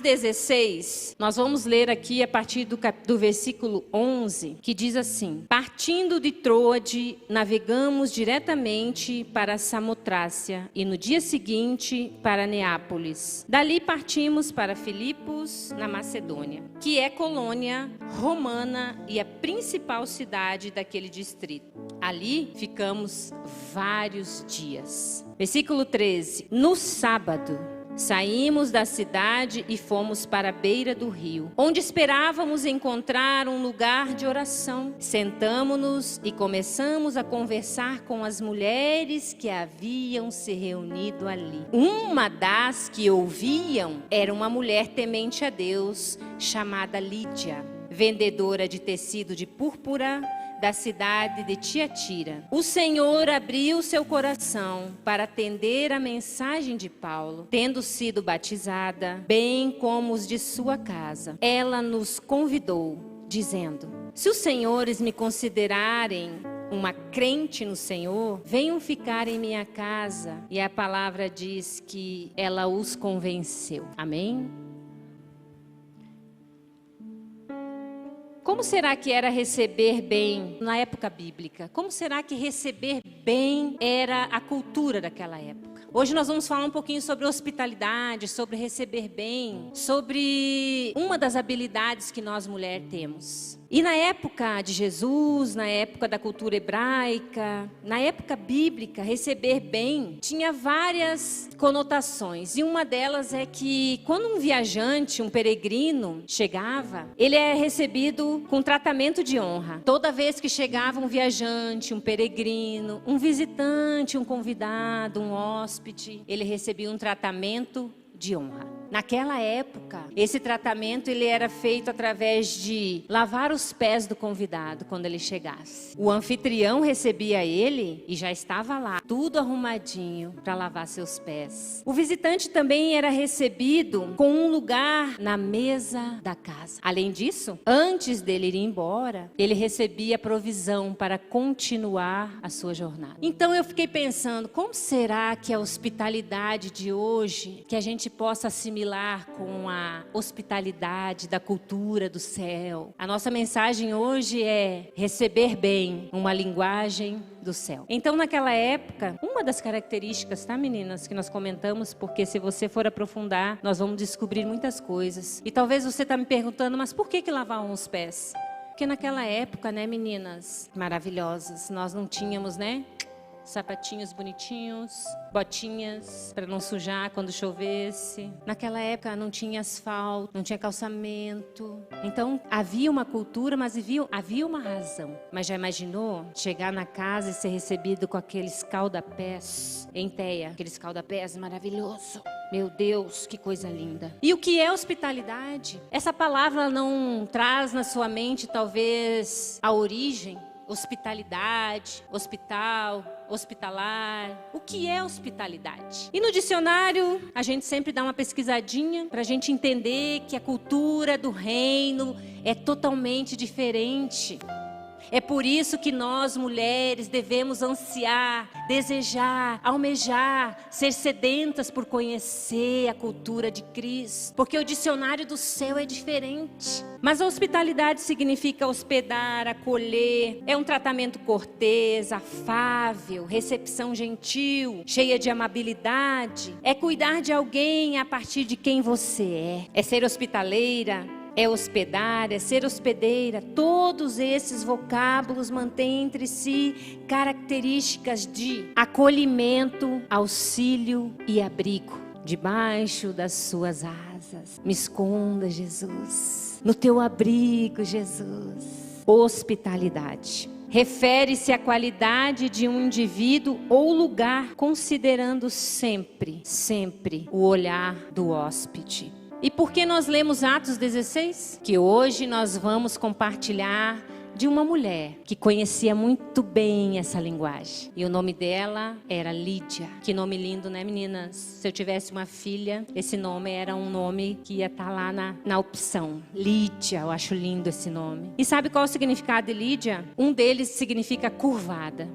16, nós vamos ler aqui a partir do versículo 11, que diz assim: partindo de Troade, navegamos diretamente para Samotrácia e no dia seguinte para Neápolis. Dali partimos para Filipos, na Macedônia, que é colônia romana e a principal cidade daquele distrito. Ali ficamos vários dias. Versículo 13. No sábado, saímos da cidade e fomos para a beira do rio, onde esperávamos encontrar um lugar de oração. Sentamo-nos e começamos a conversar com as mulheres que haviam se reunido ali. Uma das que ouviam era uma mulher temente a Deus, chamada Lídia, vendedora de tecido de púrpura da cidade de Tiatira. O Senhor abriu seu coração para atender a mensagem de Paulo. Tendo sido batizada, bem como os de sua casa, ela nos convidou, dizendo: se os senhores me considerarem uma crente no Senhor, venham ficar em minha casa. E a palavra diz que ela os convenceu. Amém? Como será que era receber bem na época bíblica? Como será que receber bem era a cultura daquela época? Hoje nós vamos falar um pouquinho sobre hospitalidade, sobre receber bem, sobre uma das habilidades que nós mulheres temos. E na época de Jesus, na época da cultura hebraica, na época bíblica, receber bem tinha várias conotações. E uma delas é que quando um viajante, um peregrino chegava, ele é recebido com tratamento de honra. Toda vez que chegava um viajante, um peregrino, um visitante, um convidado, um hóspede, ele recebia um tratamento de honra. Naquela época, esse tratamento ele era feito através de lavar os pés do convidado quando ele chegasse. O anfitrião recebia ele e já estava lá, tudo arrumadinho para lavar seus pés. O visitante também era recebido com um lugar na mesa da casa. Além disso, antes dele ir embora, ele recebia provisão para continuar a sua jornada. Então eu fiquei pensando, como será que a hospitalidade de hoje, que a gente possa assimilar com a hospitalidade da cultura do céu? A nossa mensagem hoje é receber bem, uma linguagem do céu. Então naquela época, uma das características, tá meninas, que nós comentamos, porque se você for aprofundar, nós vamos descobrir muitas coisas. E talvez você está me perguntando, mas por que lavavam os pés? Porque naquela época, né, meninas maravilhosas, nós não tínhamos, né, sapatinhos bonitinhos, botinhas para não sujar quando chovesse. Naquela época não tinha asfalto, não tinha calçamento. Então havia uma cultura, mas havia uma razão. Mas já imaginou chegar na casa e ser recebido com aqueles calda-pés em teia, aqueles calda-pés maravilhoso? Meu Deus, que coisa linda. E o que é hospitalidade? Essa palavra não traz na sua mente talvez a origem? Hospitalidade, hospital, hospitalar. O que é hospitalidade? E no dicionário, a gente sempre dá uma pesquisadinha para a gente entender que a cultura do reino é totalmente diferente. É por isso que nós, mulheres, devemos ansiar, desejar, almejar, ser sedentas por conhecer a cultura de Cristo. Porque o dicionário do céu é diferente. Mas a hospitalidade significa hospedar, acolher. É um tratamento cortês, afável, recepção gentil, cheia de amabilidade. É cuidar de alguém a partir de quem você é. É ser hospitaleira. É hospedar, é ser hospedeira. Todos esses vocábulos mantêm entre si características de acolhimento, auxílio e abrigo. Debaixo das suas asas, me esconda, Jesus. No teu abrigo, Jesus. Hospitalidade refere-se à qualidade de um indivíduo ou lugar, considerando sempre o olhar do hóspede. E por que nós lemos Atos 16? Que hoje nós vamos compartilhar de uma mulher que conhecia muito bem essa linguagem. E o nome dela era Lídia. Que nome lindo, né, meninas? Se eu tivesse uma filha, esse nome era um nome que ia estar lá na opção. Lídia, eu acho lindo esse nome. E sabe qual é o significado de Lídia? Um deles significa curvada.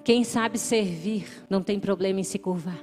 Quem sabe servir não tem problema em se curvar.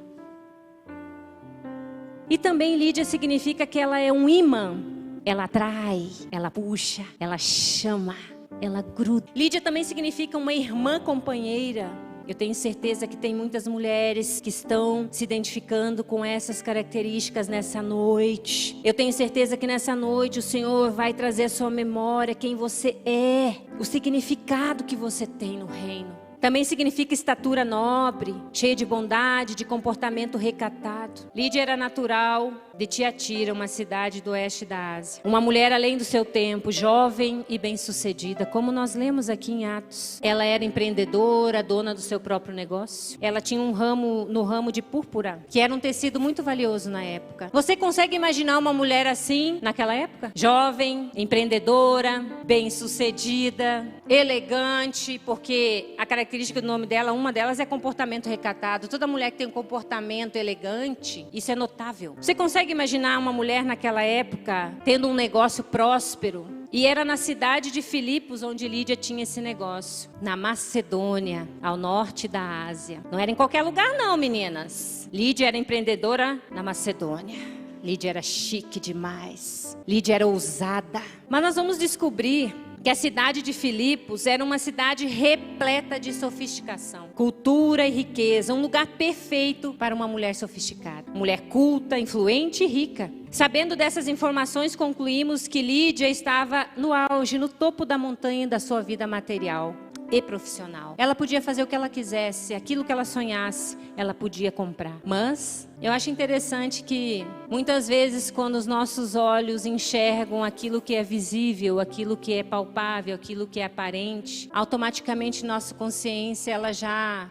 E também Lídia significa que ela é um imã. Ela atrai, ela puxa, ela chama, ela gruda. Lídia também significa uma irmã companheira. Eu tenho certeza que tem muitas mulheres que estão se identificando com essas características nessa noite. Eu tenho certeza que nessa noite o Senhor vai trazer à sua memória quem você é, o significado que você tem no reino. Também significa estatura nobre, cheia de bondade, de comportamento recatado. Lídia era natural de Tiatira, uma cidade do oeste da Ásia. Uma mulher além do seu tempo, jovem e bem-sucedida, como nós lemos aqui em Atos. Ela era empreendedora, dona do seu próprio negócio. Ela tinha um ramo no ramo de púrpura, que era um tecido muito valioso na época. Você consegue imaginar uma mulher assim naquela época? Jovem, empreendedora, bem-sucedida, elegante, porque a característica do nome dela, uma delas é comportamento recatado. Toda mulher que tem um comportamento elegante, isso é notável. Você consegue imaginar uma mulher naquela época tendo um negócio próspero? E era na cidade de Filipos onde Lídia tinha esse negócio. Na Macedônia, ao norte da Ásia. Não era em qualquer lugar não, meninas. Lídia era empreendedora na Macedônia. Lídia era chique demais. Lídia era ousada. Mas nós vamos descobrir que a cidade de Filipos era uma cidade repleta de sofisticação, cultura e riqueza, um lugar perfeito para uma mulher sofisticada, mulher culta, influente e rica. Sabendo dessas informações, concluímos que Lídia estava no auge, no topo da montanha da sua vida material e profissional. Ela podia fazer o que ela quisesse, aquilo que ela sonhasse, ela podia comprar. Mas eu acho interessante que muitas vezes quando os nossos olhos enxergam aquilo que é visível, aquilo que é palpável, aquilo que é aparente, automaticamente nossa consciência ela já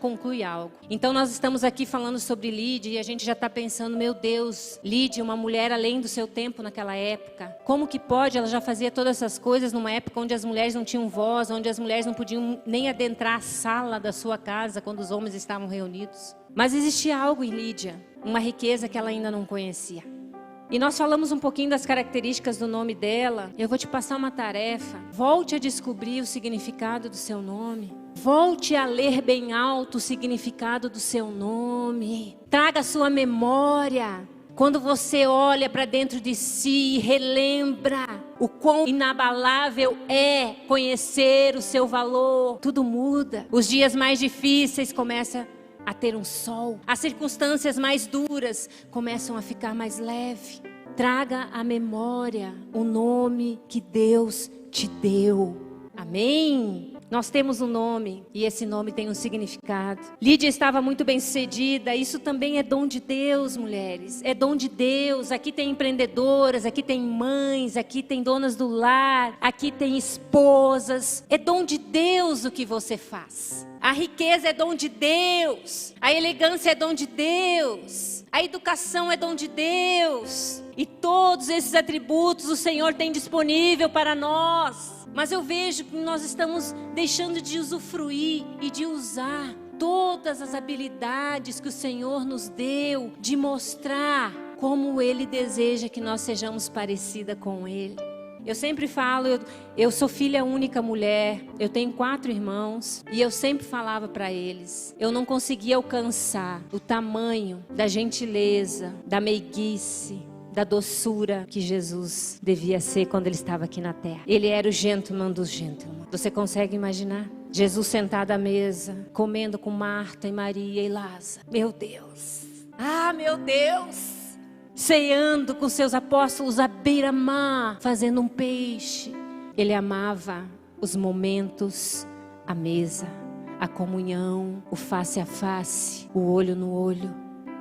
conclui algo. Então nós estamos aqui falando sobre Lídia e a gente já está pensando, meu Deus, Lídia, uma mulher além do seu tempo naquela época. Como que pode? Ela já fazia todas essas coisas numa época onde as mulheres não tinham voz, onde as mulheres não podiam nem adentrar a sala da sua casa quando os homens estavam reunidos. Mas existia algo em Lídia, uma riqueza que ela ainda não conhecia. E nós falamos um pouquinho das características do nome dela. Eu vou te passar uma tarefa. Volte a descobrir o significado do seu nome. Volte a ler bem alto o significado do seu nome. Traga a sua memória. Quando você olha para dentro de si e relembra o quão inabalável é conhecer o seu valor, tudo muda. Os dias mais difíceis começam a ter um sol. As circunstâncias mais duras começam a ficar mais leve. Traga à memória o nome que Deus te deu. Amém? Nós temos um nome e esse nome tem um significado. Lídia estava muito bem sucedida. Isso também é dom de Deus, mulheres. É dom de Deus. Aqui tem empreendedoras, aqui tem mães, aqui tem donas do lar, aqui tem esposas. É dom de Deus o que você faz. A riqueza é dom de Deus. A elegância é dom de Deus. A educação é dom de Deus. E todos esses atributos o Senhor tem disponível para nós. Mas eu vejo que nós estamos deixando de usufruir e de usar todas as habilidades que o Senhor nos deu, de mostrar como Ele deseja que nós sejamos parecidas com Ele. Eu sempre falo, eu sou filha única mulher, eu tenho 4 irmãos e eu sempre falava para eles, eu não conseguia alcançar o tamanho da gentileza, da meiguice, da doçura que Jesus devia ser quando Ele estava aqui na terra. Ele era o gentleman dos gentlemen. Você consegue imaginar? Jesus sentado à mesa, comendo com Marta e Maria e Lázaro. Meu Deus! Ah, meu Deus! Ceando com seus apóstolos à beira-mar, fazendo um peixe. Ele amava os momentos, a mesa, a comunhão, o face a face, o olho no olho.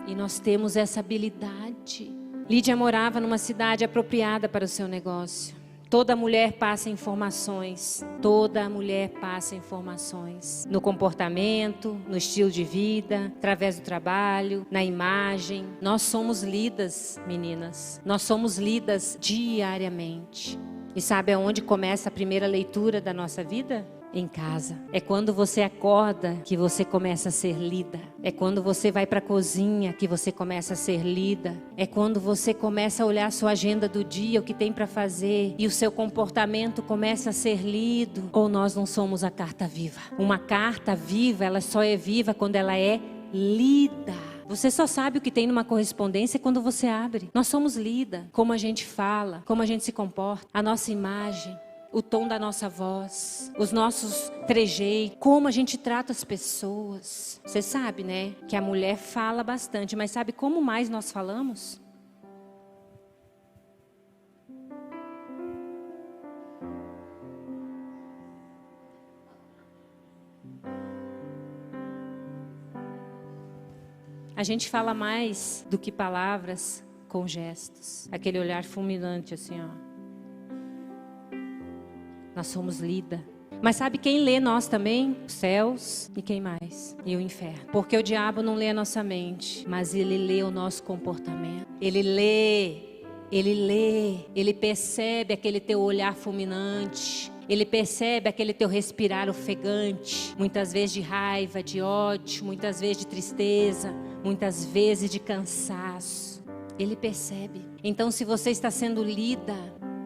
E nós temos essa habilidade. Lídia morava numa cidade apropriada para o seu negócio. Toda mulher passa informações. Toda mulher passa informações. No comportamento, no estilo de vida, através do trabalho, na imagem. Nós somos lidas, meninas. Nós somos lidas diariamente. E sabe aonde começa a primeira leitura da nossa vida? em casa. É quando você acorda que você começa a ser lida. É quando você vai para a cozinha que você começa a ser lida. É quando você começa a olhar a sua agenda do dia, o que tem para fazer, e o seu comportamento começa a ser lido. Ou nós não somos a carta viva. Uma carta viva, ela só é viva quando ela é lida. Você só sabe o que tem numa correspondência quando você abre. Nós somos lida. Como a gente fala, como a gente se comporta, a nossa imagem, o tom da nossa voz, os nossos trejeitos, como a gente trata as pessoas. Você sabe, né, que a mulher fala bastante, mas sabe como mais nós falamos? A gente fala mais do que palavras com gestos. Aquele olhar fulminante assim, ó. Nós somos lida. Mas sabe quem lê nós também? Os céus e quem mais? E o inferno. Porque o diabo não lê a nossa mente, mas ele lê o nosso comportamento. Ele percebe aquele teu olhar fulminante. Ele percebe aquele teu respirar ofegante, muitas vezes de raiva, de ódio, muitas vezes de tristeza, muitas vezes de cansaço. Ele percebe. Então, se você está sendo lida,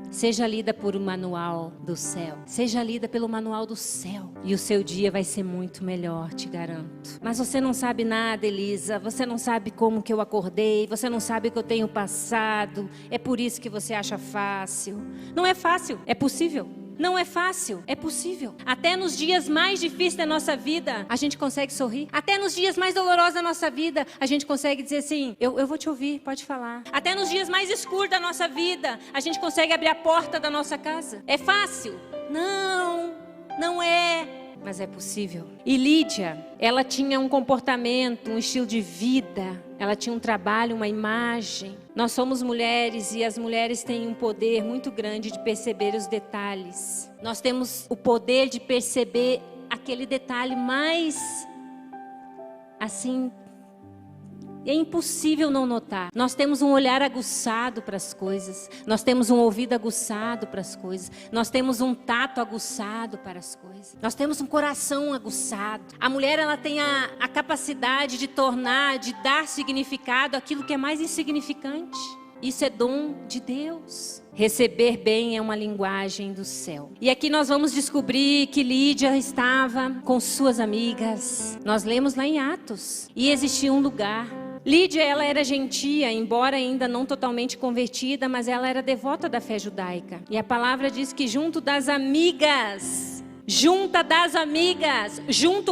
seja lida por um manual do céu. Seja lida pelo manual do céu. E o seu dia vai ser muito melhor, te garanto. Mas você não sabe nada, Elisa. Você não sabe como que eu acordei. Você não sabe o que eu tenho passado. É por isso que você acha fácil. Não é fácil, é possível. Não é fácil, é possível. Até nos dias mais difíceis da nossa vida, a gente consegue sorrir. Até nos dias mais dolorosos da nossa vida, a gente consegue dizer assim, eu vou te ouvir, pode falar. Até nos dias mais escuros da nossa vida, a gente consegue abrir a porta da nossa casa. É fácil? Não, não é. Mas é possível. E Lídia, ela tinha um comportamento, um estilo de vida. Ela tinha um trabalho, uma imagem. Nós somos mulheres e as mulheres têm um poder muito grande de perceber os detalhes. Nós temos o poder de perceber aquele detalhe mais, assim, é impossível não notar. Nós temos um olhar aguçado para as coisas. Nós temos um ouvido aguçado para as coisas. Nós temos um tato aguçado para as coisas. Nós temos um coração aguçado. A mulher, ela tem a capacidade de tornar, de dar significado àquilo que é mais insignificante. Isso é dom de Deus. Receber bem é uma linguagem do céu. E aqui nós vamos descobrir que Lídia estava com suas amigas. Nós lemos lá em Atos. E existia um lugar. Lídia, ela era gentia, embora ainda não totalmente convertida, mas ela era devota da fé judaica. E a palavra diz que junto com as amigas, junto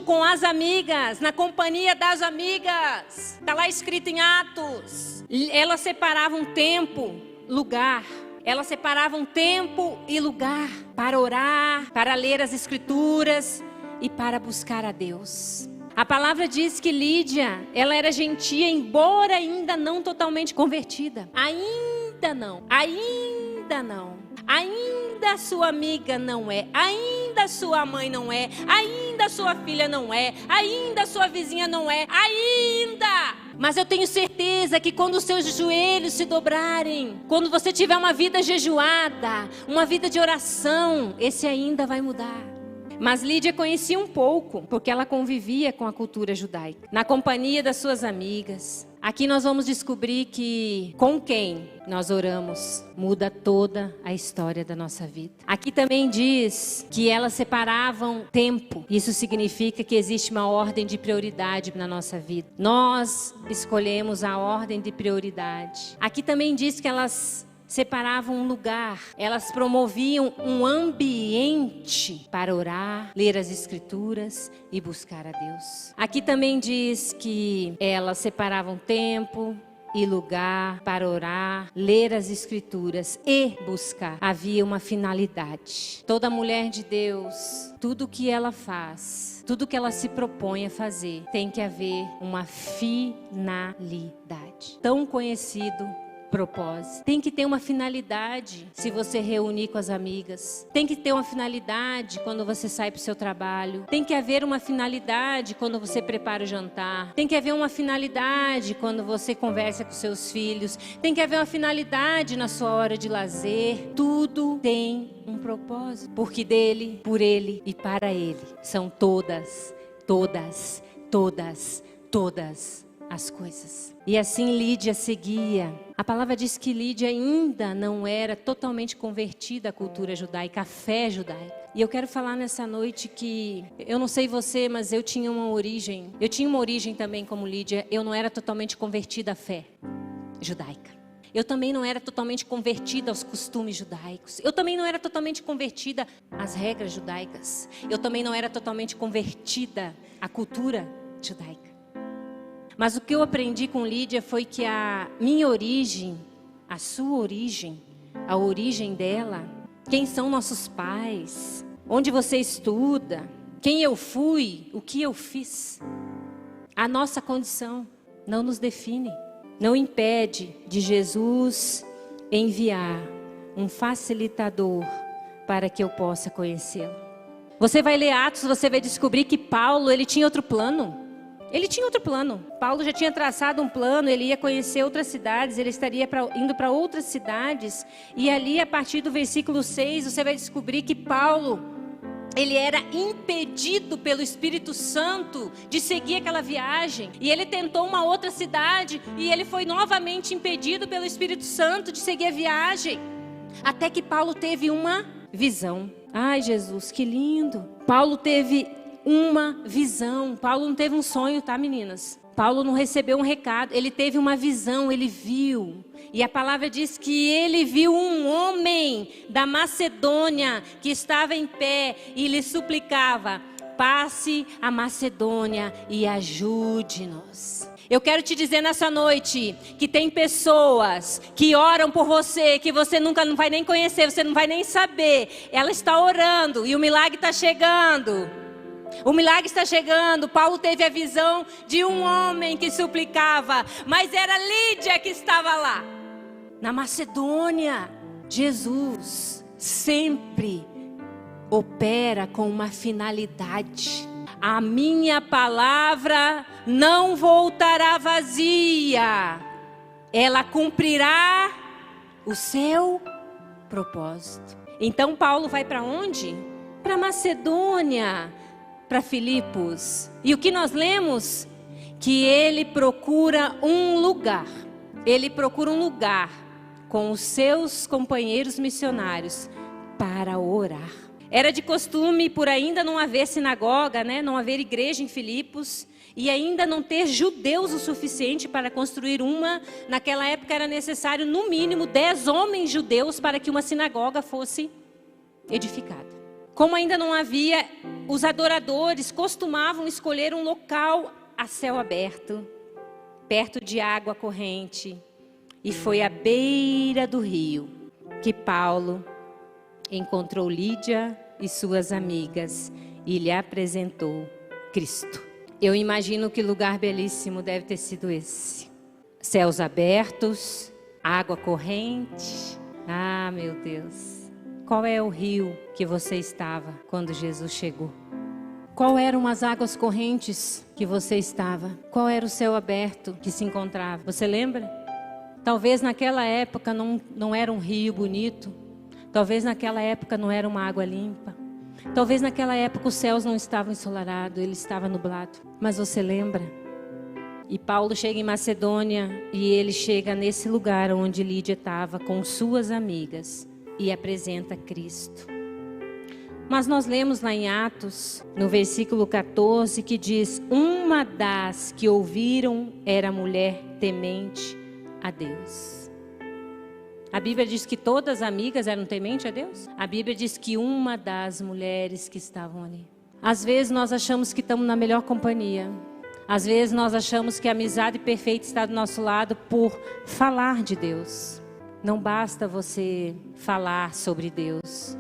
com as amigas, na companhia das amigas, está lá escrito em Atos. Ela separava um tempo, lugar. Ela separava um tempo e lugar para orar, para ler as escrituras e para buscar a Deus. A palavra diz que Lídia, ela era gentia, embora ainda não totalmente convertida. Ainda não. Ainda sua amiga não é. Ainda sua mãe não é. Ainda sua filha não é. Ainda sua vizinha não é. Ainda. Mas eu tenho certeza que quando os seus joelhos se dobrarem, quando você tiver uma vida jejuada, uma vida de oração, esse ainda vai mudar. Mas Lídia conhecia um pouco, porque ela convivia com a cultura judaica, na companhia das suas amigas. Aqui nós vamos descobrir que com quem nós oramos muda toda a história da nossa vida. Aqui também diz que elas separavam tempo. Isso significa que existe uma ordem de prioridade na nossa vida. Nós escolhemos a ordem de prioridade. Aqui também diz que elas separavam um lugar, elas promoviam um ambiente para orar, ler as escrituras e buscar a Deus. Aqui também diz que elas separavam tempo e lugar para orar, ler as escrituras e buscar. Havia uma finalidade. Toda mulher de Deus, tudo que ela faz, tudo que ela se propõe a fazer, tem que haver uma finalidade. Tão conhecido propósito. Tem que ter uma finalidade se você reunir com as amigas. Tem que ter uma finalidade quando você sai para o seu trabalho. Tem que haver uma finalidade quando você prepara o jantar. Tem que haver uma finalidade quando você conversa com seus filhos. Tem que haver uma finalidade na sua hora de lazer. Tudo tem um propósito. Porque dele, por ele e para ele são todas as coisas. E assim Lídia seguia. A palavra diz que Lídia ainda não era totalmente convertida à cultura judaica, à fé judaica. E eu quero falar nessa noite que, eu não sei você, mas eu tinha uma origem também como Lídia. Eu não era totalmente convertida à fé judaica. Eu também não era totalmente convertida aos costumes judaicos. Eu também não era totalmente convertida às regras judaicas. Eu também não era totalmente convertida à cultura judaica. Mas o que eu aprendi com Lídia foi que a minha origem, a sua origem, a origem dela, quem são nossos pais, onde você estuda, quem eu fui, o que eu fiz, a nossa condição não nos define, não impede de Jesus enviar um facilitador para que eu possa conhecê-lo. Você vai ler Atos, você vai descobrir que Paulo, ele tinha outro plano. Ele tinha outro plano. Paulo já tinha traçado um plano, ele ia conhecer outras cidades, ele estaria indo para outras cidades. E ali, a partir do versículo 6, você vai descobrir que Paulo, ele era impedido pelo Espírito Santo de seguir aquela viagem. E ele tentou uma outra cidade e ele foi novamente impedido pelo Espírito Santo de seguir a viagem. Até que Paulo teve uma visão. Ai, Jesus, que lindo. Paulo teve uma visão. Paulo não teve um sonho, tá, meninas? Paulo não recebeu um recado, ele teve uma visão, ele viu. E a palavra diz que ele viu um homem da Macedônia que estava em pé e lhe suplicava: passe a Macedônia e ajude-nos. Eu quero te dizer nessa noite que tem pessoas que oram por você, que você nunca não vai nem conhecer, você não vai nem saber. Ela está orando e o milagre está chegando. O milagre está chegando. Paulo teve a visão de um homem que suplicava, mas era Lídia que estava lá, na Macedônia. Jesus sempre opera com uma finalidade. A minha palavra não voltará vazia. Ela cumprirá o seu propósito. Então Paulo vai para onde? Para Macedônia, para Filipos. E o que nós lemos? Que ele procura um lugar. Ele procura um lugar com os seus companheiros missionários para orar. Era de costume, por ainda não haver sinagoga, não haver igreja em Filipos, e ainda não ter judeus o suficiente para construir uma. Naquela época era necessário no mínimo 10 homens judeus para que uma sinagoga fosse edificada. Como ainda não havia, os adoradores costumavam escolher um local a céu aberto, perto de água corrente. E foi à beira do rio que Paulo encontrou Lídia e suas amigas e lhe apresentou Cristo. Eu imagino que lugar belíssimo deve ter sido esse. Céus abertos, água corrente. Ah, meu Deus. Qual é o rio que você estava quando Jesus chegou? Qual eram as águas correntes que você estava? Qual era o céu aberto que se encontrava? Você lembra? Talvez naquela época não era um rio bonito. Talvez naquela época não era uma água limpa. Talvez naquela época os céus não estavam ensolarados, ele estava nublado. Mas você lembra? E Paulo chega em Macedônia e ele chega nesse lugar onde Lídia estava com suas amigas e apresenta Cristo. Mas nós lemos lá em Atos, no versículo 14, que diz: uma das que ouviram era mulher temente a Deus. A Bíblia diz que todas as amigas eram tementes a Deus? A Bíblia diz que uma das mulheres que estavam ali. Às vezes nós achamos que estamos na melhor companhia. Às vezes nós achamos que a amizade perfeita está do nosso lado por falar de Deus. Não basta você falar sobre Deus.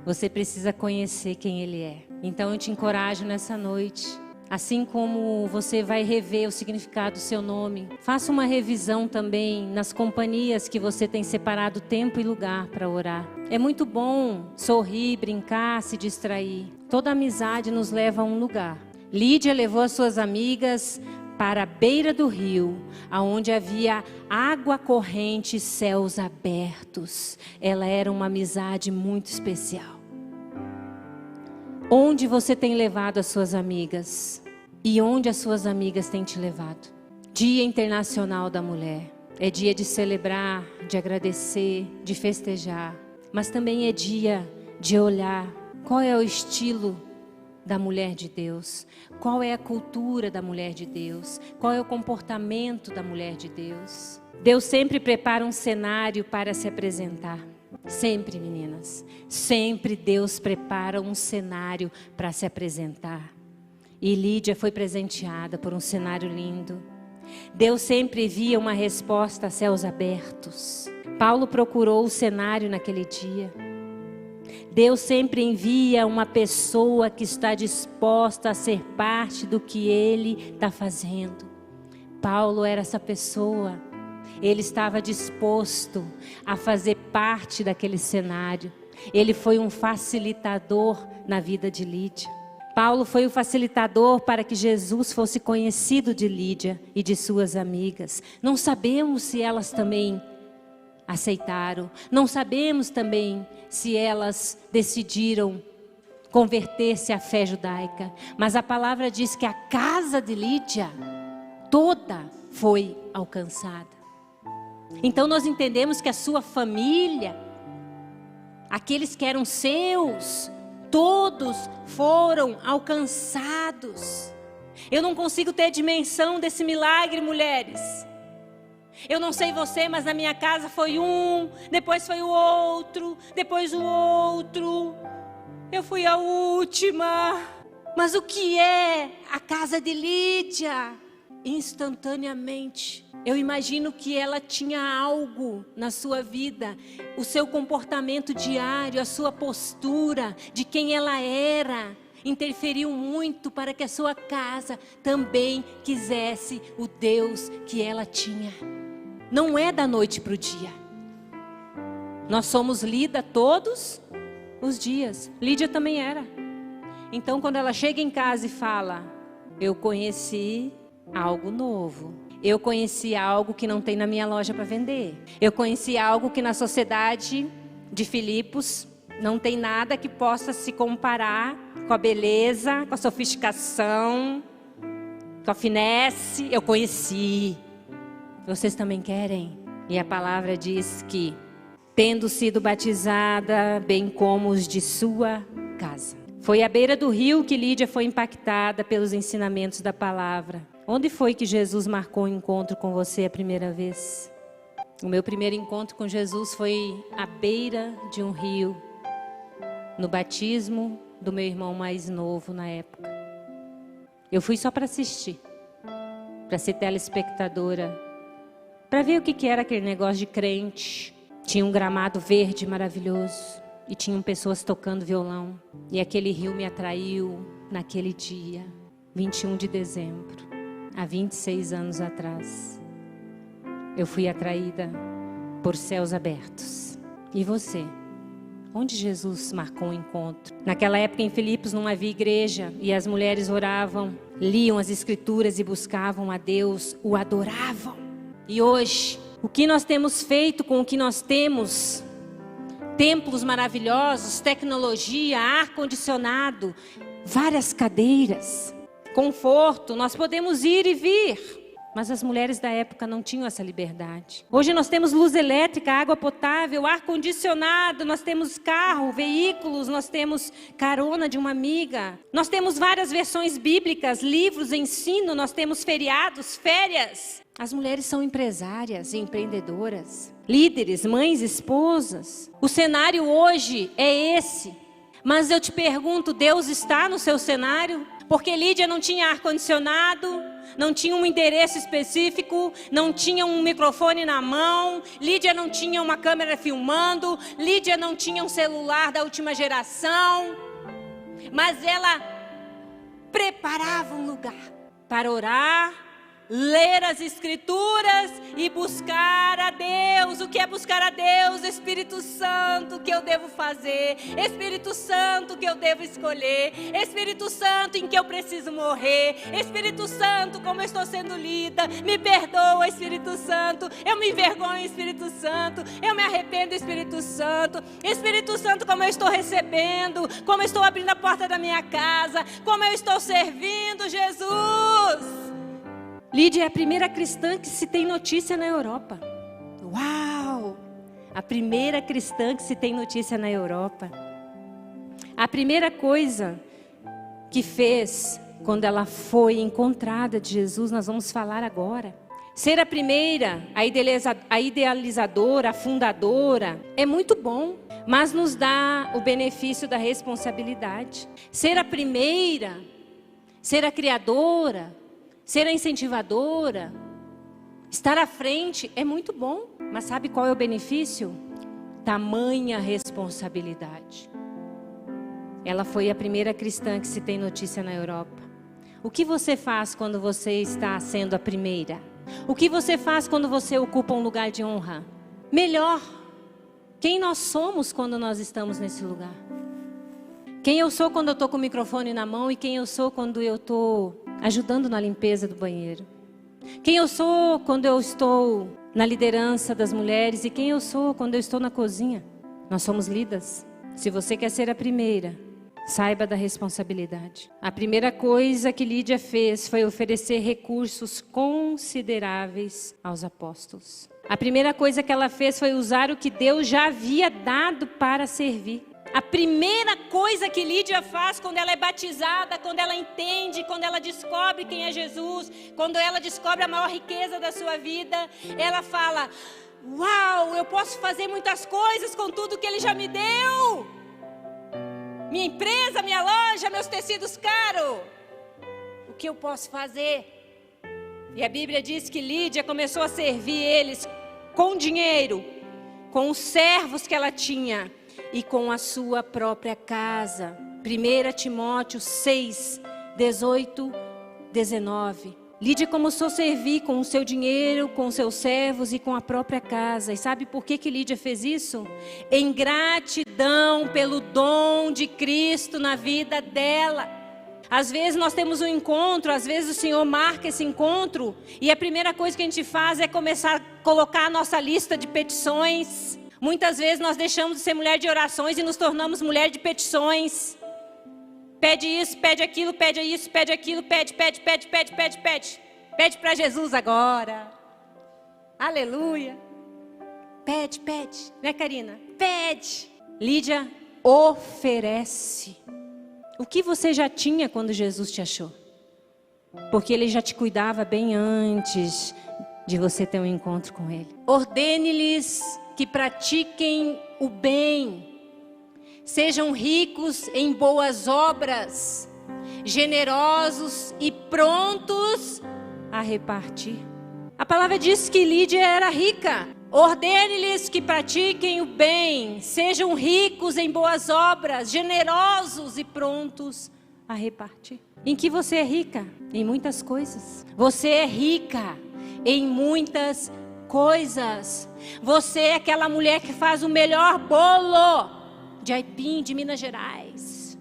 Você precisa conhecer quem Ele é. Então eu te encorajo nessa noite Assim como você vai rever o significado do seu nome, faça uma revisão também nas companhias que você tem separado tempo e lugar para orar. É muito bom sorrir, brincar, se distrair. Toda amizade nos leva a um lugar. Lídia levou as suas amigas para a beira do rio, aonde havia água corrente e céus abertos. Ela era uma amizade muito especial. Onde você tem levado as suas amigas? E onde as suas amigas têm te levado? Dia Internacional da Mulher. É dia de celebrar, de agradecer, de festejar. Mas também é dia de olhar qual é o estilo da mulher de Deus. Qual é a cultura da mulher de Deus? Qual é o comportamento da mulher de Deus? Deus sempre prepara um cenário para se apresentar. Sempre, meninas, sempre Deus prepara um cenário para se apresentar. E Lídia foi presenteada por um cenário lindo. Deus sempre via uma resposta a céus abertos. Paulo procurou o cenário naquele dia. Deus sempre envia uma pessoa que está disposta a ser parte do que Ele está fazendo. Paulo era essa pessoa. Ele estava disposto a fazer parte daquele cenário. Ele foi um facilitador na vida de Lídia. Paulo foi o facilitador para que Jesus fosse conhecido de Lídia e de suas amigas. Não sabemos se elas também aceitaram. Não sabemos também se elas decidiram converter-se à fé judaica. Mas a palavra diz que a casa de Lídia toda foi alcançada. Então nós entendemos que a sua família, aqueles que eram seus, todos foram alcançados. Eu não consigo ter dimensão desse milagre, mulheres. Eu não sei você, mas na minha casa foi um, depois foi o outro, depois o outro. Eu fui a última. Mas o que é a casa de Lídia? Instantaneamente, eu imagino que ela tinha algo na sua vida, o seu comportamento diário, a sua postura, de quem ela era, interferiu muito para que a sua casa também quisesse o Deus que ela tinha. Não é da noite para o dia. Nós somos Lídia todos os dias. Lídia também era. Então quando ela chega em casa e fala, eu conheci algo novo. Eu conheci algo que não tem na minha loja para vender. Eu conheci algo que na sociedade de Filipos não tem nada que possa se comparar com a beleza, com a sofisticação, com a finesse. Eu conheci. Vocês também querem? E a palavra diz que, tendo sido batizada, bem como os de sua casa. Foi à beira do rio que Lídia foi impactada pelos ensinamentos da palavra. Onde foi que Jesus marcou o encontro com você a primeira vez? O meu primeiro encontro com Jesus foi à beira de um rio, no batismo do meu irmão mais novo na época. Eu fui só para assistir, para ser telespectadora, para ver o que era aquele negócio de crente. Tinha um gramado verde maravilhoso e tinham pessoas tocando violão. E aquele rio me atraiu naquele dia, 21 de dezembro. Há 26 anos atrás, eu fui atraída por céus abertos. E você? Onde Jesus marcou o encontro? Naquela época em Filipos não havia igreja e as mulheres oravam, liam as escrituras e buscavam a Deus, o adoravam. E hoje, o que nós temos feito com o que nós temos? Templos maravilhosos, tecnologia, ar-condicionado, várias cadeiras. Conforto, nós podemos ir e vir, mas as mulheres da época não tinham essa liberdade. Hoje nós temos luz elétrica, água potável, ar-condicionado, nós temos carro, veículos, nós temos carona de uma amiga, nós temos várias versões bíblicas, livros, ensino, nós temos feriados, férias. As mulheres são empresárias e empreendedoras, líderes, mães, esposas. O cenário hoje é esse, mas eu te pergunto, Deus está no seu cenário? Porque Lídia não tinha ar-condicionado, não tinha um endereço específico, não tinha um microfone na mão, Lídia não tinha uma câmera filmando, Lídia não tinha um celular da última geração, mas ela preparava um lugar para orar, ler as Escrituras e buscar a Deus. O que é buscar a Deus? Espírito Santo, o que eu devo fazer? Espírito Santo, o que eu devo escolher? Espírito Santo, em que eu preciso morrer? Espírito Santo, como eu estou sendo lida? Me perdoa, Espírito Santo. Eu me envergonho, Espírito Santo. Eu me arrependo, Espírito Santo. Espírito Santo, como eu estou recebendo? Como eu estou abrindo a porta da minha casa? Como eu estou servindo, Jesus? Lídia é a primeira cristã que se tem notícia na Europa. Uau! A primeira cristã que se tem notícia na Europa. A primeira coisa que fez quando ela foi encontrada de Jesus, nós vamos falar agora. Ser a primeira, a idealizadora, a fundadora, é muito bom, mas nos dá o benefício da responsabilidade. Ser a primeira, ser a criadora, ser a incentivadora, estar à frente é muito bom, mas sabe qual é o benefício? Tamanha responsabilidade. Ela foi a primeira cristã que se tem notícia na Europa. O que você faz quando você está sendo a primeira? O que você faz quando você ocupa um lugar de honra? Melhor, quem nós somos quando nós estamos nesse lugar? Quem eu sou quando eu estou com o microfone na mão e quem eu sou quando eu estou ajudando na limpeza do banheiro? Quem eu sou quando eu estou na liderança das mulheres e quem eu sou quando eu estou na cozinha? Nós somos líderes. Se você quer ser a primeira, saiba da responsabilidade. A primeira coisa que Lídia fez foi oferecer recursos consideráveis aos apóstolos. A primeira coisa que ela fez foi usar o que Deus já havia dado para servir. A primeira coisa que Lídia faz quando ela é batizada, quando ela entende, quando ela descobre quem é Jesus, quando ela descobre a maior riqueza da sua vida, ela fala: uau, eu posso fazer muitas coisas com tudo que Ele já me deu. Minha empresa, minha loja, meus tecidos caros. O que eu posso fazer? E a Bíblia diz que Lídia começou a servir eles com dinheiro, com os servos que ela tinha e com a sua própria casa. 1 Timóteo 6, 18, 19. Lídia começou a servir com o seu dinheiro, com os seus servos e com a própria casa. E sabe por que Lídia fez isso? Em gratidão pelo dom de Cristo na vida dela. Às vezes nós temos um encontro, às vezes o Senhor marca esse encontro e a primeira coisa que a gente faz é começar a colocar a nossa lista de petições. Muitas vezes nós deixamos de ser mulher de orações e nos tornamos mulher de petições. Pede isso, pede aquilo, pede isso, pede aquilo, pede. Pede para Jesus agora. Aleluia. Pede. Né, Karina? Pede. Lídia oferece. O que você já tinha quando Jesus te achou? Porque Ele já te cuidava bem antes de você ter um encontro com Ele. Ordene-lhes que pratiquem o bem, sejam ricos em boas obras, generosos e prontos a repartir. A palavra diz que Lídia era rica. Ordene-lhes que pratiquem o bem, sejam ricos em boas obras, generosos e prontos a repartir. Em que você é rica? Em muitas coisas. Você é rica em muitas coisas. Você é aquela mulher que faz o melhor bolo de aipim de Minas Gerais.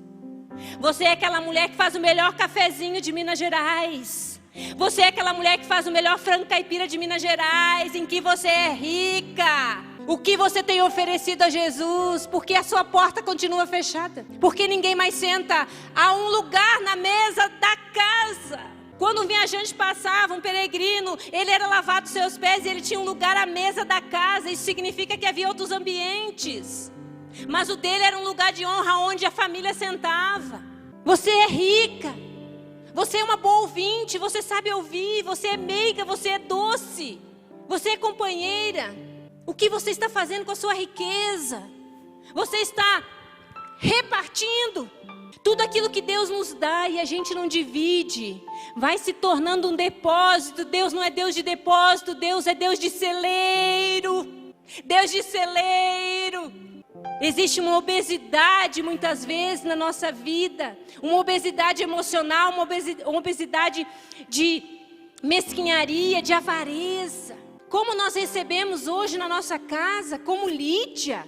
Você é aquela mulher que faz o melhor cafezinho de Minas Gerais. Você é aquela mulher que faz o melhor frango caipira de Minas Gerais. Em que você é rica. O que você tem oferecido a Jesus? Porque a sua porta continua fechada. Porque ninguém mais senta a um lugar na mesa da casa. Quando um viajante passava, um peregrino, ele era lavado os seus pés e ele tinha um lugar à mesa da casa. Isso significa que havia outros ambientes. Mas o dele era um lugar de honra onde a família sentava. Você é rica. Você é uma boa ouvinte, você sabe ouvir, você é meiga, você é doce. Você é companheira. O que você está fazendo com a sua riqueza? Você está repartindo. Tudo aquilo que Deus nos dá e a gente não divide, vai se tornando um depósito. Deus não é Deus de depósito, Deus é Deus de celeiro. Deus de celeiro. Existe uma obesidade muitas vezes na nossa vida, uma obesidade emocional, uma obesidade de mesquinharia, de avareza. Como nós recebemos hoje na nossa casa, como Lídia.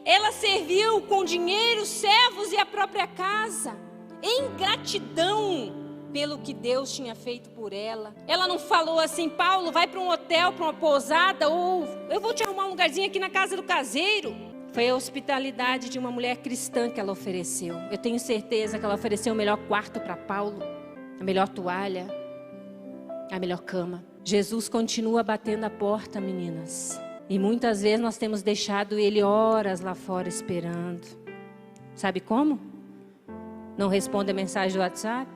Ela serviu com dinheiro, servos e a própria casa, em gratidão pelo que Deus tinha feito por ela. Ela não falou assim: Paulo, vai para um hotel, para uma pousada, ou eu vou te arrumar um lugarzinho aqui na casa do caseiro. Foi a hospitalidade de uma mulher cristã que ela ofereceu. Eu tenho certeza que ela ofereceu o melhor quarto para Paulo, a melhor toalha, a melhor cama. Jesus continua batendo a porta, meninas. E muitas vezes nós temos deixado ele horas lá fora esperando. Sabe como? Não responde a mensagem do WhatsApp,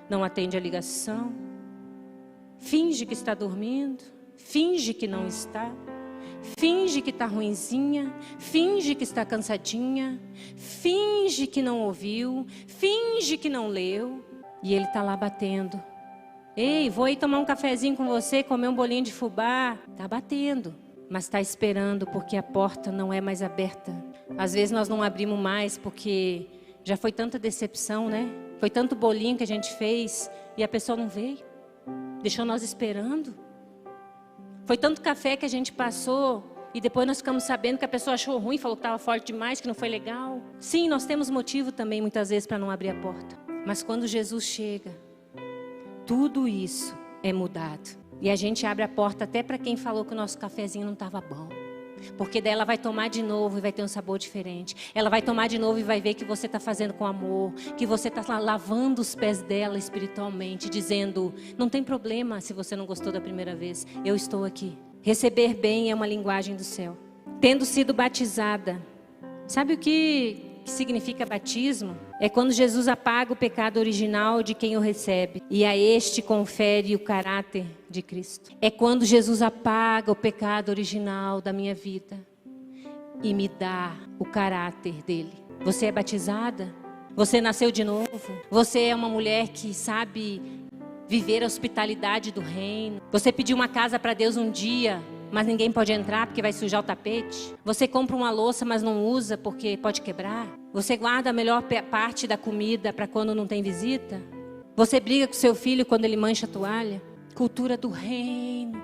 não atende a ligação, finge que está dormindo, finge que não está, finge que está ruinzinha, finge que está cansadinha, finge que não ouviu, finge que não leu, e ele está lá batendo. Ei, vou aí tomar um cafezinho com você, comer um bolinho de fubá. Está batendo, mas está esperando porque a porta não é mais aberta. Às vezes nós não abrimos mais porque já foi tanta decepção, né? Foi tanto bolinho que a gente fez e a pessoa não veio, deixou nós esperando. Foi tanto café que a gente passou e depois nós ficamos sabendo que a pessoa achou ruim, falou que estava forte demais, que não foi legal. Sim, nós temos motivo também muitas vezes para não abrir a porta. Mas quando Jesus chega, tudo isso é mudado. E a gente abre a porta até para quem falou que o nosso cafezinho não estava bom. Porque daí ela vai tomar de novo e vai ter um sabor diferente. Ela vai tomar de novo e vai ver que você está fazendo com amor, que você está lavando os pés dela espiritualmente, dizendo: não tem problema se você não gostou da primeira vez, eu estou aqui. Receber bem é uma linguagem do céu. Tendo sido batizada, sabe o que significa batismo? É quando Jesus apaga o pecado original de quem o recebe e a este confere o caráter de Cristo. É quando Jesus apaga o pecado original da minha vida e me dá o caráter dele. Você é batizada? Você nasceu de novo? Você é uma mulher que sabe viver a hospitalidade do reino? Você pediu uma casa para Deus um dia, mas ninguém pode entrar porque vai sujar o tapete? Você compra uma louça, mas não usa porque pode quebrar? Você guarda a melhor parte da comida para quando não tem visita? Você briga com seu filho quando ele mancha a toalha? Cultura do reino.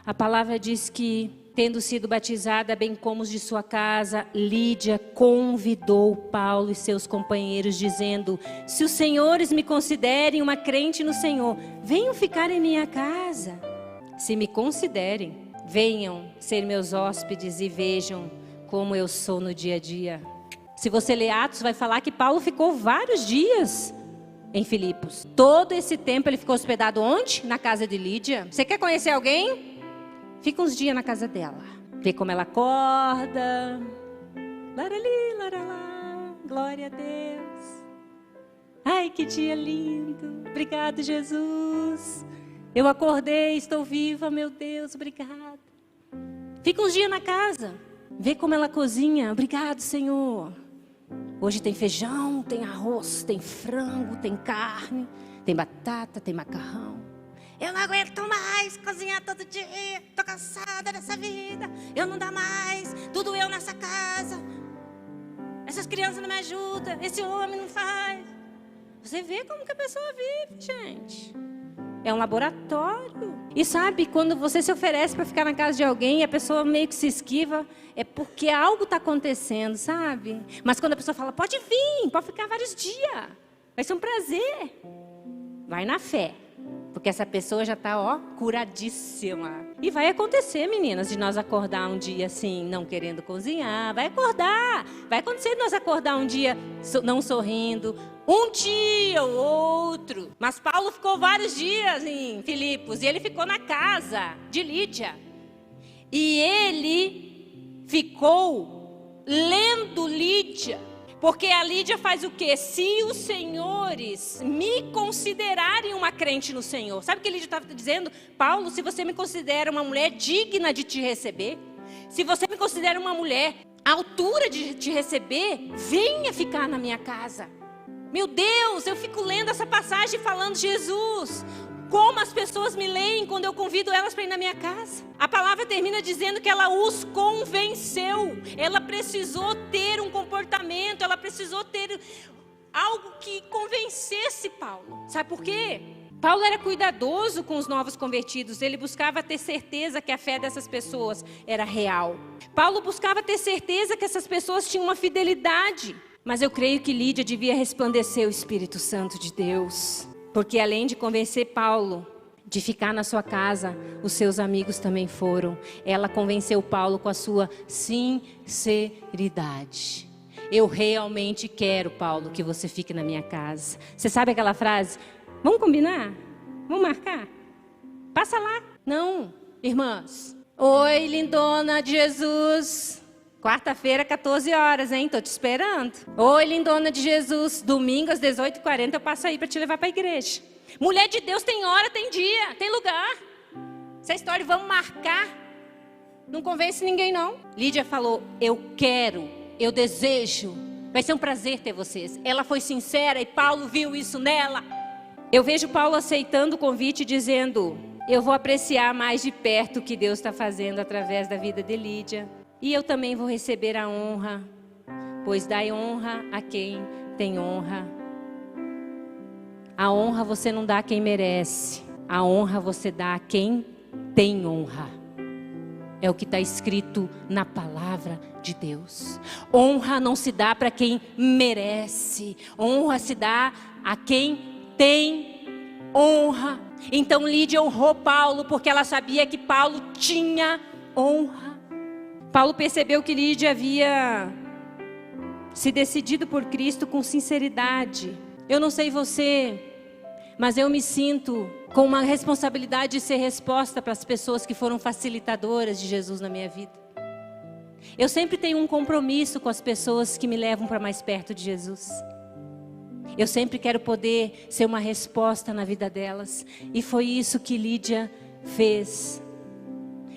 A palavra diz que, tendo sido batizada, bem como os de sua casa, Lídia convidou Paulo e seus companheiros, dizendo: se os senhores me considerem uma crente no Senhor, venham ficar em minha casa. Se me considerem, venham ser meus hóspedes e vejam como eu sou no dia a dia. Se você ler Atos, vai falar que Paulo ficou vários dias em Filipos. Todo esse tempo ele ficou hospedado onde? Na casa de Lídia. Você quer conhecer alguém? Fica uns dias na casa dela. Vê como ela acorda. Larali, laralá. Glória a Deus. Ai, que dia lindo. Obrigado, Jesus. Eu acordei, estou viva, meu Deus, obrigada. Fica uns dias na casa. Vê como ela cozinha. Obrigado, Senhor. Hoje tem feijão, tem arroz, tem frango, tem carne, tem batata, tem macarrão. Eu não aguento mais cozinhar todo dia. Estou cansada dessa vida. Eu não dá mais. Tudo eu nessa casa. Essas crianças não me ajudam. Esse homem não faz. Você vê como que a pessoa vive, gente. É um laboratório. E sabe, quando você se oferece para ficar na casa de alguém e a pessoa meio que se esquiva, é porque algo está acontecendo, sabe? Mas quando a pessoa fala: pode vir, pode ficar vários dias, vai ser um prazer. Vai na fé, porque essa pessoa já está, curadíssima. E vai acontecer, meninas, de nós acordar um dia assim, não querendo cozinhar. Vai acordar. Vai acontecer de nós acordar um dia não sorrindo. Um dia ou outro. Mas Paulo ficou vários dias em Filipos. E ele ficou na casa de Lídia. E ele ficou lendo Lídia. Porque a Lídia faz o quê? Se os senhores me considerarem uma crente no Senhor. Sabe o que Lídia estava dizendo? Paulo, se você me considera uma mulher digna de te receber, se você me considera uma mulher à altura de te receber, venha ficar na minha casa. Meu Deus, eu fico lendo essa passagem falando: Jesus, como as pessoas me leem quando eu convido elas para ir na minha casa. A palavra termina dizendo que ela os convenceu. Ela precisou ter um comportamento, ela precisou ter algo que convencesse Paulo. Sabe por quê? Paulo era cuidadoso com os novos convertidos. Ele buscava ter certeza que a fé dessas pessoas era real. Paulo buscava ter certeza que essas pessoas tinham uma fidelidade. Mas eu creio que Lídia devia resplandecer o Espírito Santo de Deus. Porque além de convencer Paulo de ficar na sua casa, os seus amigos também foram. Ela convenceu Paulo com a sua sinceridade. Eu realmente quero, Paulo, que você fique na minha casa. Você sabe aquela frase? Vamos combinar? Vamos marcar? Passa lá. Não, irmãs. Oi, lindona de Jesus. Quarta-feira, 14 horas, hein? Tô te esperando. Oi, lindona de Jesus. Domingo, às 18h40, eu passo aí para te levar para a igreja. Mulher de Deus tem hora, tem dia, tem lugar. Essa história, vamos marcar. Não convence ninguém, não. Lídia falou, eu quero, eu desejo. Vai ser um prazer ter vocês. Ela foi sincera e Paulo viu isso nela. Eu vejo Paulo aceitando o convite, dizendo, eu vou apreciar mais de perto o que Deus está fazendo através da vida de Lídia. E eu também vou receber a honra, pois dai honra a quem tem honra. A honra você não dá a quem merece. A honra você dá a quem tem honra. É o que está escrito na palavra de Deus. Honra não se dá para quem merece. Honra se dá a quem tem honra. Então Lídia honrou Paulo porque ela sabia que Paulo tinha honra. Paulo percebeu que Lídia havia se decidido por Cristo com sinceridade. Eu não sei você, mas eu me sinto com uma responsabilidade de ser resposta para as pessoas que foram facilitadoras de Jesus na minha vida. Eu sempre tenho um compromisso com as pessoas que me levam para mais perto de Jesus. Eu sempre quero poder ser uma resposta na vida delas. E foi isso que Lídia fez.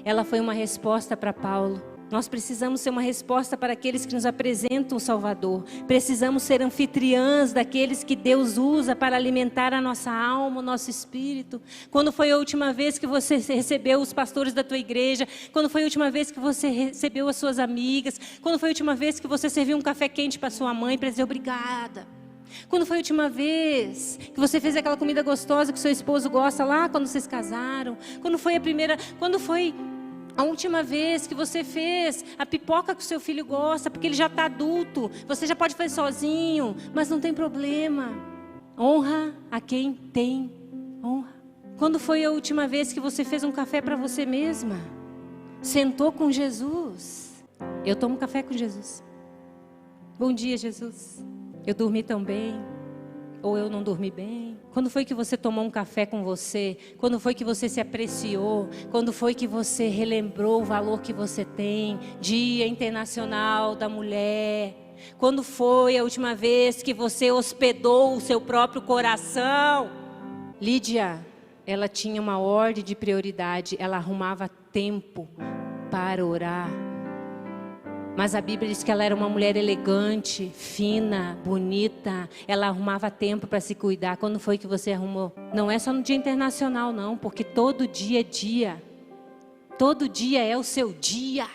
Ela foi uma resposta para Paulo. Nós precisamos ser uma resposta para aqueles que nos apresentam o Salvador. Precisamos ser anfitriãs daqueles que Deus usa para alimentar a nossa alma, o nosso espírito. Quando foi a última vez que você recebeu os pastores da tua igreja? Quando foi a última vez que você recebeu as suas amigas? Quando foi a última vez que você serviu um café quente para sua mãe para dizer obrigada? Quando foi a última vez que você fez aquela comida gostosa que seu esposo gosta lá quando vocês casaram? Quando foi a última vez que você fez a pipoca que o seu filho gosta, porque ele já está adulto, você já pode fazer sozinho, mas não tem problema. Honra a quem tem honra. Quando foi a última vez que você fez um café para você mesma? Sentou com Jesus? Eu tomo café com Jesus. Bom dia, Jesus. Eu dormi tão bem. Ou eu não dormi bem? Quando foi que você tomou um café com você? Quando foi que você se apreciou? Quando foi que você relembrou o valor que você tem? Dia Internacional da Mulher. Quando foi a última vez que você hospedou o seu próprio coração? Lídia, ela tinha uma ordem de prioridade. Ela arrumava tempo para orar. Mas a Bíblia diz que ela era uma mulher elegante, fina, bonita. Ela arrumava tempo para se cuidar. Quando foi que você arrumou? Não é só no Dia Internacional, não. Porque todo dia é dia. Todo dia é o seu dia.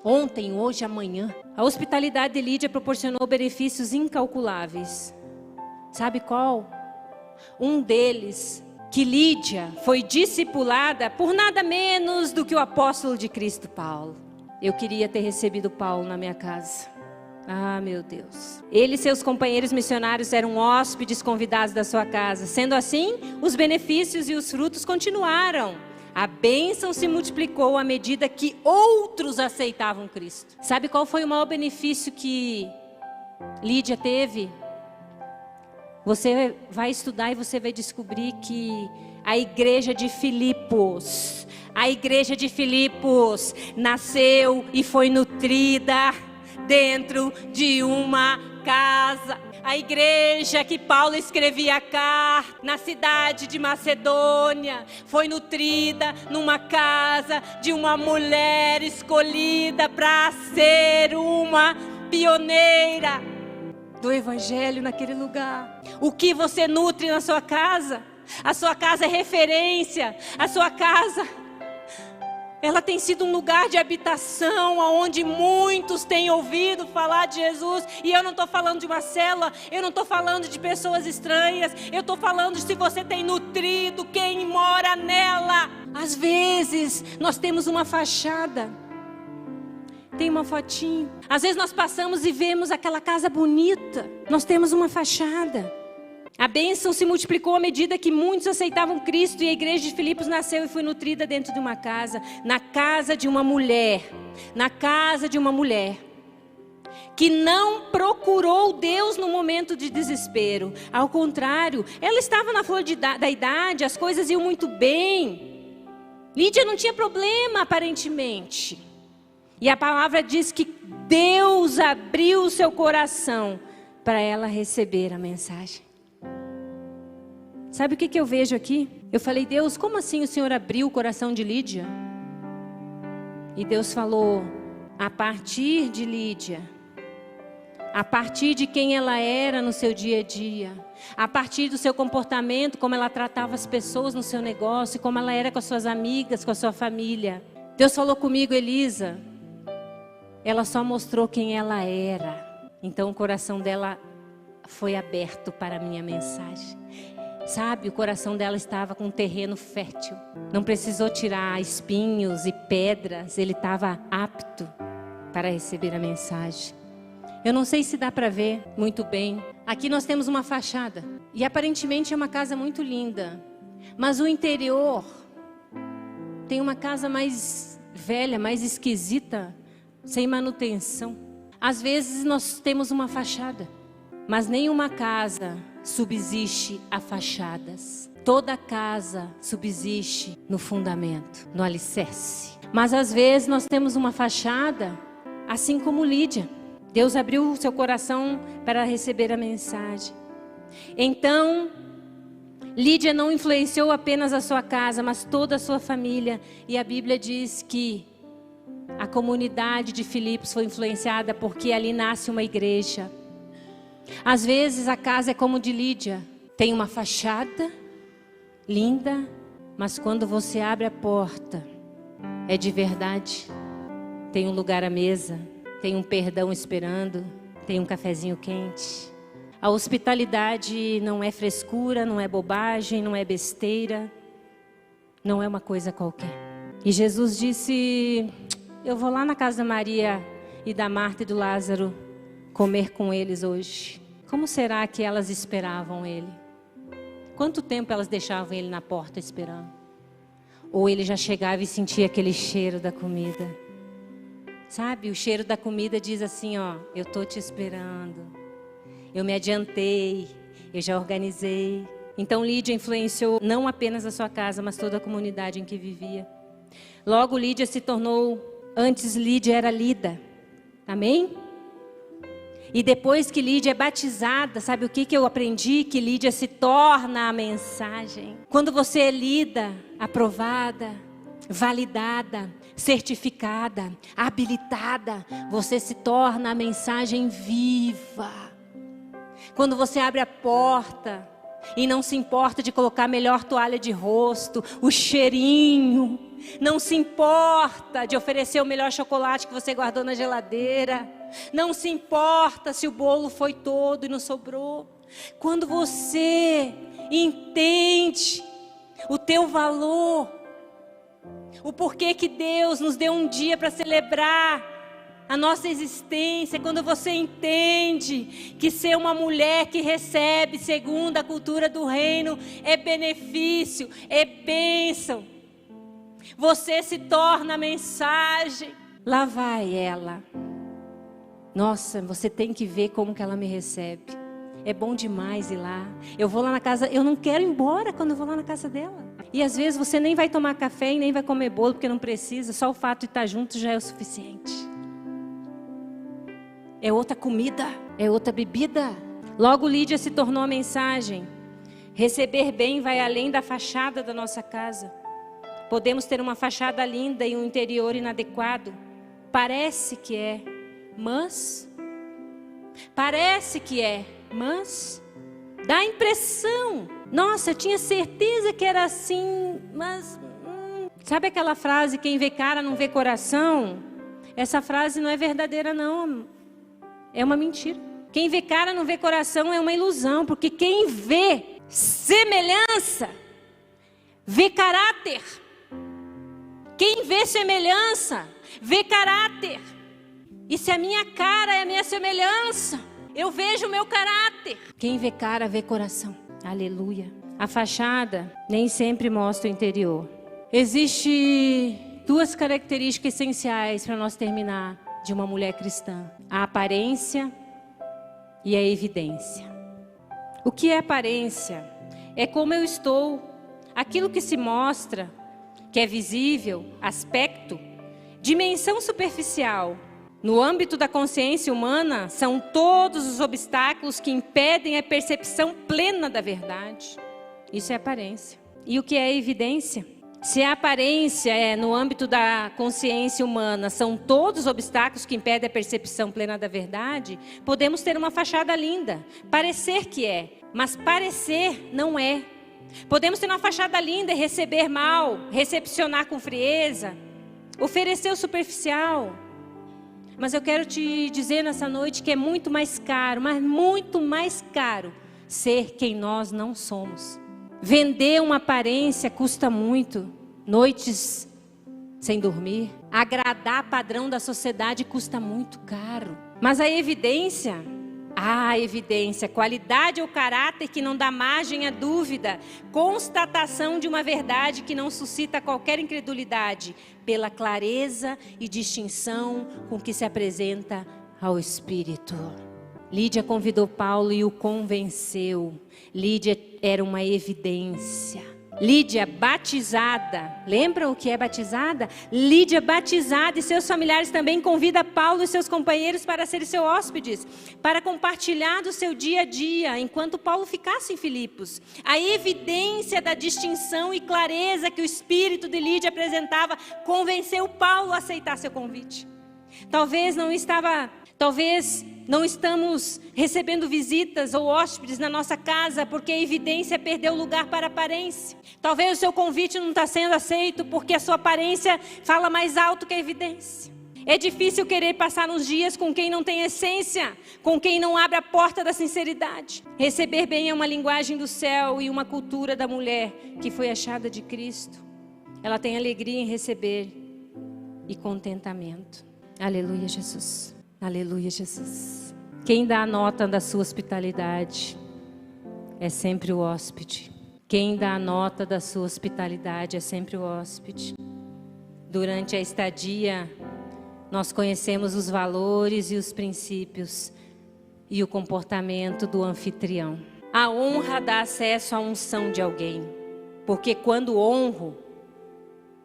Ontem, hoje, amanhã. A hospitalidade de Lídia proporcionou benefícios incalculáveis. Sabe qual? Um deles, que Lídia foi discipulada por nada menos do que o apóstolo de Cristo, Paulo. Eu queria ter recebido Paulo na minha casa. Ah, meu Deus. Ele e seus companheiros missionários eram hóspedes convidados da sua casa. Sendo assim, os benefícios e os frutos continuaram. A bênção se multiplicou à medida que outros aceitavam Cristo. Sabe qual foi o maior benefício que Lídia teve? Você vai estudar e você vai descobrir que a igreja de Filipos nasceu e foi nutrida dentro de uma casa. A igreja que Paulo escrevia carta na cidade de Macedônia foi nutrida numa casa de uma mulher escolhida para ser uma pioneira do evangelho naquele lugar. O que você nutre na sua casa? A sua casa é referência. A sua casa, ela tem sido um lugar de habitação, onde muitos têm ouvido falar de Jesus. E eu não estou falando de uma célula, eu não estou falando de pessoas estranhas. Eu estou falando de se você tem nutrido quem mora nela. Às vezes, nós temos uma fachada. Tem uma fotinho. Às vezes nós passamos e vemos aquela casa bonita. Nós temos uma fachada. A bênção se multiplicou à medida que muitos aceitavam Cristo, e a igreja de Filipos nasceu e foi nutrida dentro de uma casa. Na casa de uma mulher. Na casa de uma mulher que não procurou Deus no momento de desespero. Ao contrário, ela estava na flor da idade, as coisas iam muito bem. Lídia não tinha problema aparentemente. E a palavra diz que Deus abriu o seu coração para ela receber a mensagem. Sabe o que eu vejo aqui? Eu falei, Deus, como assim o Senhor abriu o coração de Lídia? E Deus falou, a partir de Lídia, a partir de quem ela era no seu dia a dia, a partir do seu comportamento, como ela tratava as pessoas no seu negócio, como ela era com as suas amigas, com a sua família. Deus falou comigo, Elisa, ela só mostrou quem ela era. Então o coração dela foi aberto para a minha mensagem. Sabe, o coração dela estava com um terreno fértil. Não precisou tirar espinhos e pedras. Ele estava apto para receber a mensagem. Eu não sei se dá para ver muito bem. Aqui nós temos uma fachada. E aparentemente é uma casa muito linda. Mas o interior tem uma casa mais velha, mais esquisita, sem manutenção. Às vezes nós temos uma fachada, mas nenhuma casa subsiste a fachadas. Toda casa subsiste no fundamento, no alicerce. Mas às vezes nós temos uma fachada, assim como Lídia. Deus abriu o seu coração para receber a mensagem. Então, Lídia não influenciou apenas a sua casa, mas toda a sua família. E a Bíblia diz que a comunidade de Filipos foi influenciada porque ali nasce uma igreja. Às vezes a casa é como de Lídia. Tem uma fachada linda, mas quando você abre a porta, é de verdade. Tem um lugar à mesa, tem um perdão esperando, tem um cafezinho quente. A hospitalidade não é frescura, não é bobagem, não é besteira. Não é uma coisa qualquer. E Jesus disse, eu vou lá na casa da Maria e da Marta e do Lázaro comer com eles hoje. Como será que elas esperavam ele? Quanto tempo elas deixavam ele na porta esperando? Ou ele já chegava e sentia aquele cheiro da comida? Sabe, o cheiro da comida diz assim, ó, eu tô te esperando. Eu me adiantei, eu já organizei. Então Lídia influenciou não apenas a sua casa, mas toda a comunidade em que vivia. Logo Lídia se tornou, antes Lídia era Lida. Amém? E depois que Lídia é batizada, sabe o que eu aprendi? Que Lídia se torna a mensagem. Quando você é lida, aprovada, validada, certificada, habilitada, você se torna a mensagem viva. Quando você abre a porta e não se importa de colocar a melhor toalha de rosto, o cheirinho, não se importa de oferecer o melhor chocolate que você guardou na geladeira, não se importa se o bolo foi todo e não sobrou. Quando você entende o teu valor, o porquê que Deus nos deu um dia para celebrar a nossa existência, quando você entende que ser uma mulher que recebe segundo a cultura do reino é benefício, é bênção, você se torna a mensagem. Lá vai ela. Nossa, você tem que ver como que ela me recebe. É bom demais ir lá. Eu vou lá na casa, eu não quero ir embora quando eu vou lá na casa dela. E às vezes você nem vai tomar café e nem vai comer bolo, porque não precisa. Só o fato de estar junto já é o suficiente. É outra comida, é outra bebida. Logo Lídia se tornou a mensagem. Receber bem vai além da fachada da nossa casa. Podemos ter uma fachada linda e um interior inadequado. Parece que é, mas dá a impressão Nossa, eu tinha certeza que era assim, mas... Sabe aquela frase, quem vê cara não vê coração? Essa frase não é verdadeira não, é uma mentira. Quem vê cara não vê coração é uma ilusão, porque quem vê semelhança, vê caráter. Quem vê semelhança, vê caráter. E se a minha cara é a minha semelhança, eu vejo o meu caráter. Quem vê cara, vê coração. Aleluia. A fachada nem sempre mostra o interior. Existem duas características essenciais para nós terminar de uma mulher cristã: a aparência e a evidência. O que é aparência? É como eu estou, aquilo que se mostra, que é visível, aspecto, dimensão superficial. No âmbito da consciência humana, são todos os obstáculos que impedem a percepção plena da verdade. Isso é aparência. E o que é evidência? Se a aparência é no âmbito da consciência humana, são todos os obstáculos que impedem a percepção plena da verdade, podemos ter uma fachada linda, parecer que é, mas parecer não é. Podemos ter uma fachada linda e receber mal, recepcionar com frieza, oferecer o superficial. Mas eu quero te dizer nessa noite que é muito mais caro, mas muito mais caro, ser quem nós não somos. Vender uma aparência custa muito, noites sem dormir. Agradar padrão da sociedade custa muito caro. Mas a evidência, qualidade ou caráter que não dá margem à dúvida, constatação de uma verdade que não suscita qualquer incredulidade, pela clareza e distinção com que se apresenta ao Espírito. Lídia convidou Paulo e o convenceu. Lídia era uma evidência. Lídia batizada, lembram o que é batizada? Lídia batizada e seus familiares também convida Paulo e seus companheiros para serem seus hóspedes, para compartilhar do seu dia a dia, enquanto Paulo ficasse em Filipos. A evidência da distinção e clareza que o espírito de Lídia apresentava convenceu Paulo a aceitar seu convite. Talvez não estamos recebendo visitas ou hóspedes na nossa casa porque a evidência perdeu lugar para a aparência. Talvez o seu convite não está sendo aceito porque a sua aparência fala mais alto que a evidência. É difícil querer passar uns dias com quem não tem essência, com quem não abre a porta da sinceridade. Receber bem é uma linguagem do céu e uma cultura da mulher que foi achada de Cristo. Ela tem alegria em receber e contentamento. Aleluia, Jesus. Aleluia, Jesus. Quem dá a nota da sua hospitalidade é sempre o hóspede. Quem dá a nota da sua hospitalidade é sempre o hóspede. Durante a estadia, nós conhecemos os valores e os princípios e o comportamento do anfitrião. A honra dá acesso à unção de alguém. Porque quando honro,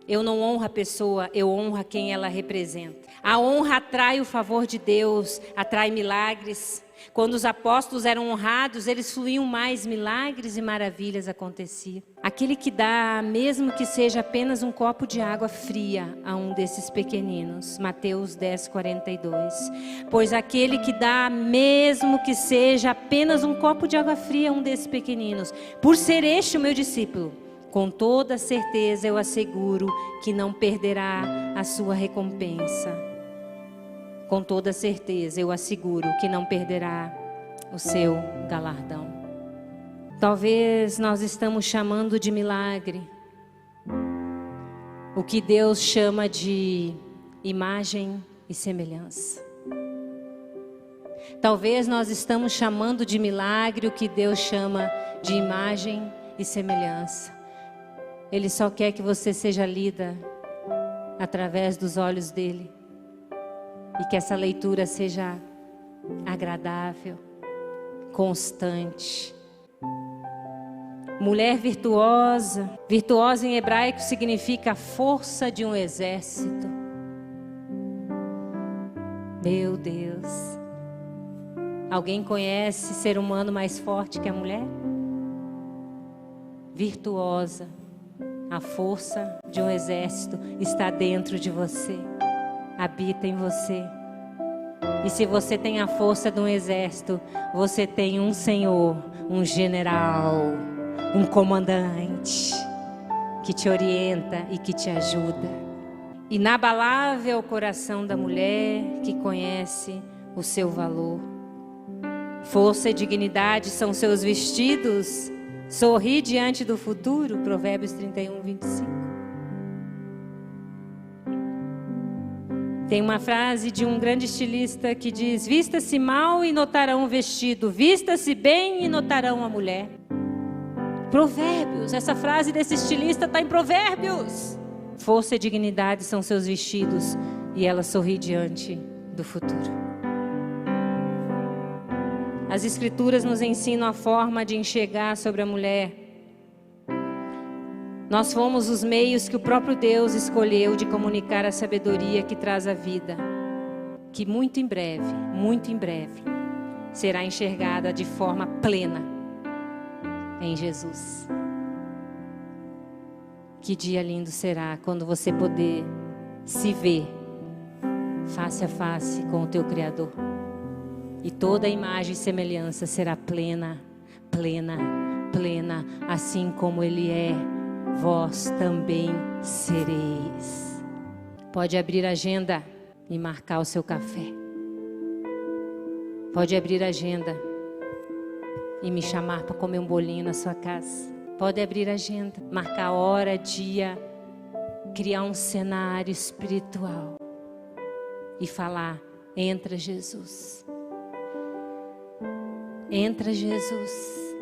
eu não honro a pessoa, eu honro a quem ela representa. A honra atrai o favor de Deus, atrai milagres. Quando os apóstolos eram honrados, eles fluíam mais, milagres e maravilhas aconteciam. Aquele que dá, mesmo que seja apenas um copo de água fria a um desses pequeninos. Mateus 10:42. Pois aquele que dá, mesmo que seja apenas um copo de água fria a um desses pequeninos, por ser este o meu discípulo, com toda certeza eu asseguro que não perderá a sua recompensa. Com toda certeza eu asseguro que não perderá o seu galardão. Talvez nós estamos chamando de milagre o que Deus chama de imagem e semelhança. Talvez nós estamos chamando de milagre o que Deus chama de imagem e semelhança. Ele só quer que você seja lida através dos olhos dele. E que essa leitura seja agradável, constante. Mulher virtuosa. Virtuosa em hebraico significa a força de um exército. Meu Deus. Alguém conhece ser humano mais forte que a mulher? Virtuosa. A força de um exército está dentro de você. Habita em você. E se você tem a força de um exército, você tem um Senhor, um general, um comandante que te orienta e que te ajuda. Inabalável é o coração da mulher que conhece o seu valor. Força e dignidade são seus vestidos. Sorri diante do futuro. Provérbios 31, 25. Tem uma frase de um grande estilista que diz: vista-se mal e notarão o vestido, vista-se bem e notarão a mulher. Provérbios, essa frase desse estilista está em Provérbios. Força e dignidade são seus vestidos, e ela sorri diante do futuro. As Escrituras nos ensinam a forma de enxergar sobre a mulher. Nós fomos os meios que o próprio Deus escolheu de comunicar a sabedoria que traz a vida, que muito em breve, será enxergada de forma plena em Jesus. Que dia lindo será quando você poder se ver face a face com o teu Criador. E toda a imagem e semelhança será plena, assim como Ele é, vós também sereis. Pode abrir a agenda e marcar o seu café. Pode abrir a agenda e me chamar para comer um bolinho na sua casa. Pode abrir a agenda, marcar hora, dia, criar um cenário espiritual e falar: entra Jesus. Entra Jesus.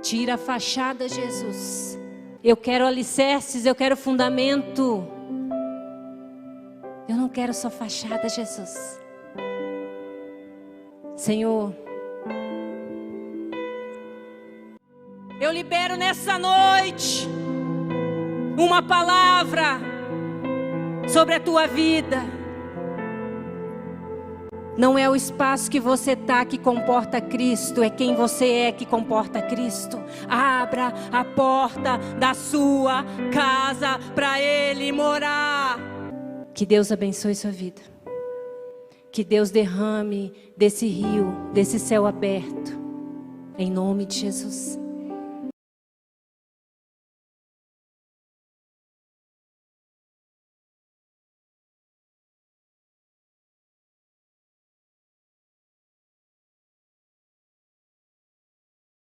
Tira a fachada, Jesus. Eu quero alicerces, eu quero fundamento. Eu não quero só fachada, Jesus. Senhor, eu libero nessa noite uma palavra sobre a tua vida. Não é o espaço que você está que comporta Cristo, é quem você é que comporta Cristo. Abra a porta da sua casa para Ele morar. Que Deus abençoe sua vida. Que Deus derrame desse rio, desse céu aberto. Em nome de Jesus.